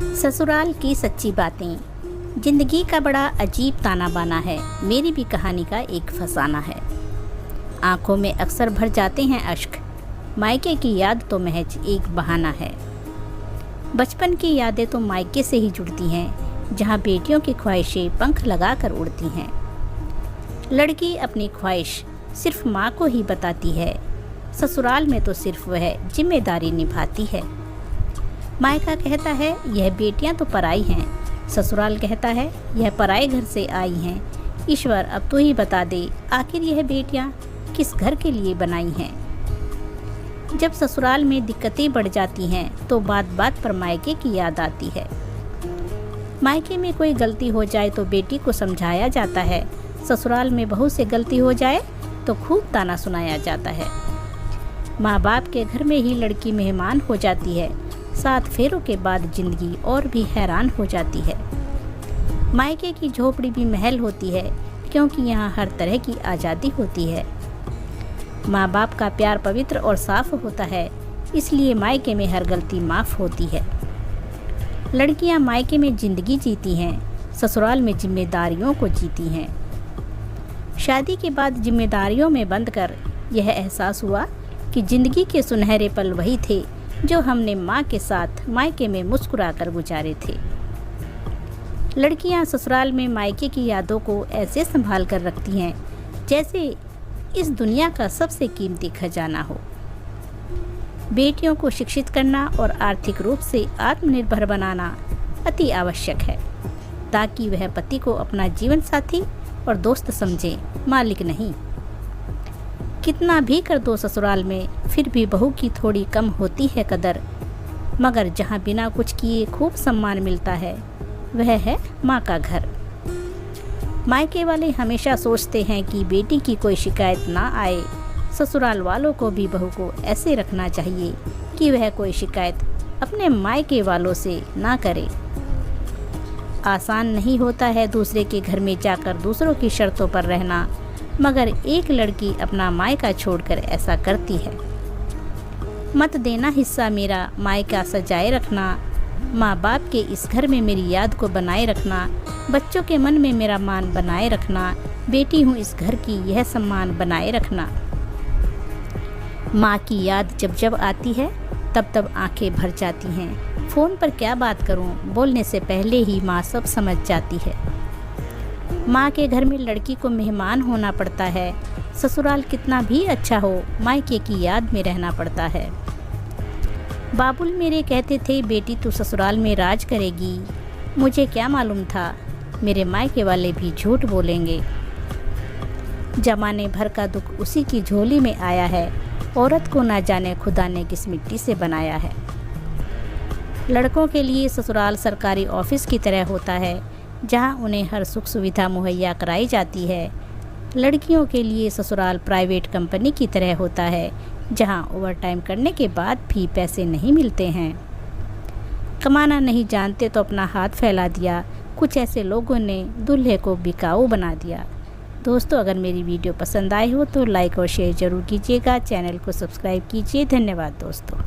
ससुराल की सच्ची बातें। जिंदगी का बड़ा अजीब ताना बाना है, मेरी भी कहानी का एक फसाना है। आंखों में अक्सर भर जाते हैं अश्क, मायके की याद तो महज एक बहाना है। बचपन की यादें तो मायके से ही जुड़ती हैं, जहां बेटियों की ख्वाहिशें पंख लगाकर उड़ती हैं। लड़की अपनी ख्वाहिश सिर्फ माँ को ही बताती है, ससुराल में तो सिर्फ वह जिम्मेदारी निभाती है। मायका कहता है यह बेटियां तो पराई हैं, ससुराल कहता है यह पराए घर से आई हैं। ईश्वर अब तो ही बता दे, आखिर यह बेटियां किस घर के लिए बनाई हैं। जब ससुराल में दिक्कतें बढ़ जाती हैं तो बात बात पर मायके की याद आती है। मायके में कोई गलती हो जाए तो बेटी को समझाया जाता है, ससुराल में बहू से गलती हो जाए तो खूब ताना सुनाया जाता है। माँ बाप के घर में ही लड़की मेहमान हो जाती है, 7 फेरों के बाद जिंदगी और भी हैरान हो जाती है। मायके की झोपड़ी भी महल होती है, क्योंकि यहाँ हर तरह की आज़ादी होती है। माँ बाप का प्यार पवित्र और साफ होता है, इसलिए मायके में हर गलती माफ़ होती है। लड़कियाँ मायके में ज़िंदगी जीती हैं, ससुराल में जिम्मेदारियों को जीती हैं। शादी के बाद जिम्मेदारियों में बंद कर यह एहसास हुआ कि ज़िंदगी के सुनहरे पल वही थे जो हमने माँ के साथ मायके में मुस्कुराकर गुजारे थे। लड़कियाँ ससुराल में मायके की यादों को ऐसे संभाल कर रखती हैं जैसे इस दुनिया का सबसे कीमती खजाना हो। बेटियों को शिक्षित करना और आर्थिक रूप से आत्मनिर्भर बनाना अति आवश्यक है, ताकि वह पति को अपना जीवन साथी और दोस्त समझे, मालिक नहीं। कितना भी कर दो ससुराल में, फिर भी बहू की थोड़ी कम होती है कदर। मगर जहाँ बिना कुछ किए खूब सम्मान मिलता है, वह है माँ का घर। मायके वाले हमेशा सोचते हैं कि बेटी की कोई शिकायत ना आए। ससुराल वालों को भी बहू को ऐसे रखना चाहिए कि वह कोई शिकायत अपने मायके वालों से ना करे। आसान नहीं होता है दूसरे के घर में जाकर दूसरों की शर्तों पर रहना, मगर एक लड़की अपना मायका छोड़कर ऐसा करती है। मत देना हिस्सा मेरा, मायका सजाए रखना। माँ बाप के इस घर में मेरी याद को बनाए रखना, बच्चों के मन में मेरा मान बनाए रखना। बेटी हूँ इस घर की, यह सम्मान बनाए रखना। माँ की याद जब जब आती है तब तब आंखें भर जाती हैं। फ़ोन पर क्या बात करूँ, बोलने से पहले ही माँ सब समझ जाती है। माँ के घर में लड़की को मेहमान होना पड़ता है। ससुराल कितना भी अच्छा हो, मायके की याद में रहना पड़ता है। बाबुल मेरे कहते थे बेटी तू ससुराल में राज करेगी। मुझे क्या मालूम था मेरे मायके वाले भी झूठ बोलेंगे। जमाने भर का दुख उसी की झोली में आया है। औरत को ना जाने खुदा ने किस मिट्टी से बनाया है। लड़कों के लिए ससुराल सरकारी ऑफिस की तरह होता है, जहां उन्हें हर सुख सुविधा मुहैया कराई जाती है। लड़कियों के लिए ससुराल प्राइवेट कंपनी की तरह होता है, जहां ओवरटाइम करने के बाद भी पैसे नहीं मिलते हैं। कमाना नहीं जानते तो अपना हाथ फैला दिया, कुछ ऐसे लोगों ने दूल्हे को बिकाऊ बना दिया। दोस्तों, अगर मेरी वीडियो पसंद आई हो तो लाइक और शेयर ज़रूर कीजिएगा। चैनल को सब्सक्राइब कीजिए। धन्यवाद दोस्तों।